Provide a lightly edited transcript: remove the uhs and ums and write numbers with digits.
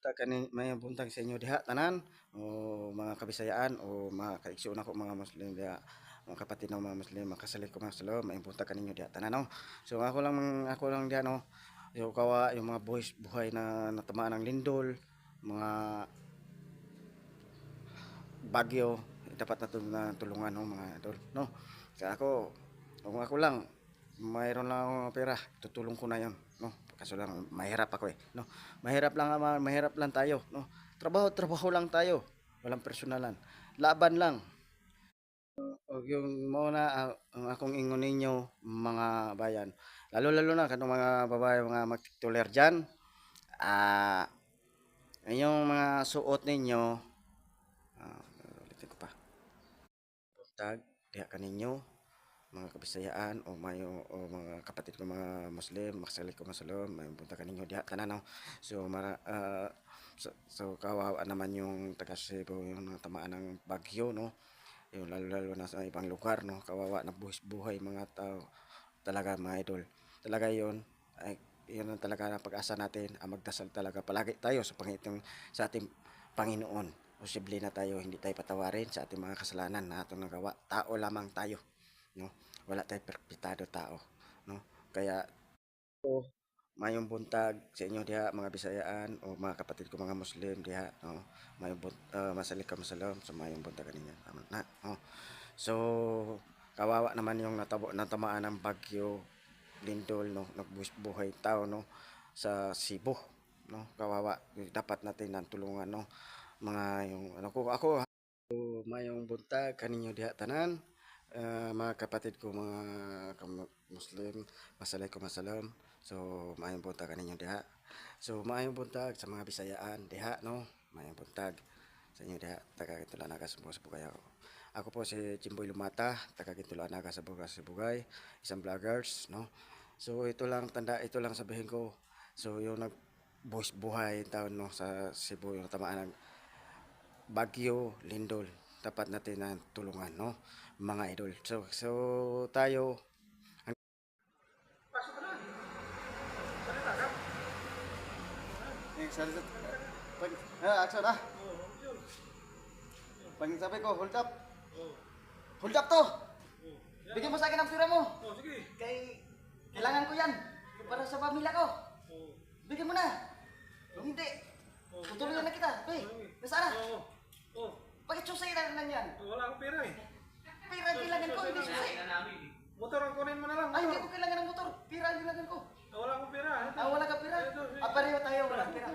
buntag may buntag sa inyo diha tanan o mga kabisayaan o mga kaigsoon ako mga Muslim diha mga kapatid ng mga Muslim makasalig ko mga salo may buntag kaninyo diha tanan no. So ako lang diha no. Yung kawa yung mga buhay na natamaan ng lindol, mga bagyo dapat na tulungan no mga idol no. Kaya ako kung ako lang mayroon lang akong pera tutulong ko na yon no. Kaso lang mahirap ako no. Mahirap lang tayo no. Trabaho lang tayo. Walang personalan. Laban lang. O yung muna ang akong ingon ninyo mga bayan. Lalo-lalo na kanong mga babae mga magtituler diyan. Ah, inyong mga suot ninyo ulitin ko pa. Buntag diha kaninyo mga kabisayaan o mga kapatid ko mga Muslim, makasali ko masulom, may punta kaninyo diha tanan no. So kawawa naman yung taga Cebu yung natamaan ng bagyo no. Yung lalo-lalo na sa ibang lugar no, kawawa na buhay mga tao talaga mga idol. Talaga yon ay yun ang talaga ang pag-asa natin, ang magdasal talaga palagi tayo sa ating Panginoon. Posible na tayo hindi tayo patawarin sa ating mga kasalanan na atong nagawa. Tao lamang tayo, no? Wala tayong perpektado tao, no? Kaya mayong buntag sa inyo diha mga Bisayaan o mga kapatid ko mga Muslim diha no. Masalik ka masalam sa mayong buntag kaninyo. Tama na, no? So kawawa naman yung natamaan ng bagyo lindol no, nagbuhay tao no sa Cebu no. Kawawa dapat natin nang tulungan no. Mga yung ano ko ako mayong buntag kaninyo diha tanan. Mga kapatid ko mga Muslim, masalay ko masalam. So, maayong buntag kaninyo diha. So, maayong buntag sa mga Bisayaan diha, no? Maayong buntag sa inyo diha. Taga Kintulanaga sa Bugay ako. Ako po si Jimboy Lumata, taga Kintulanaga sa Bugay, isang vloggers, no? So, ito lang sabihin ko. So, yung buhay taon no sa Cebu yung tamaan ng bagyo, lindol, dapat natin na tulungan, no? Mga idol. So tayo, pag, action ah. Pag sabi ko, hold up. Hold up to. Bigyan mo sa akin ang pira mo. Kailangan ko yan. Para sa pamilya ko. Bigyan mo na. Kung hindi, tutulungan na kita. Okay, nasaan na? Bakit susay na yan? Wala akong pera eh. Pira ang kailangan ko, hindi susay. Motor ang kunin mo na lang. Ay, hindi ko kailangan ng motor. Pira ang kailangan ko. Wala akong pera. Wala ka pira. Pareho tayo, wala pira.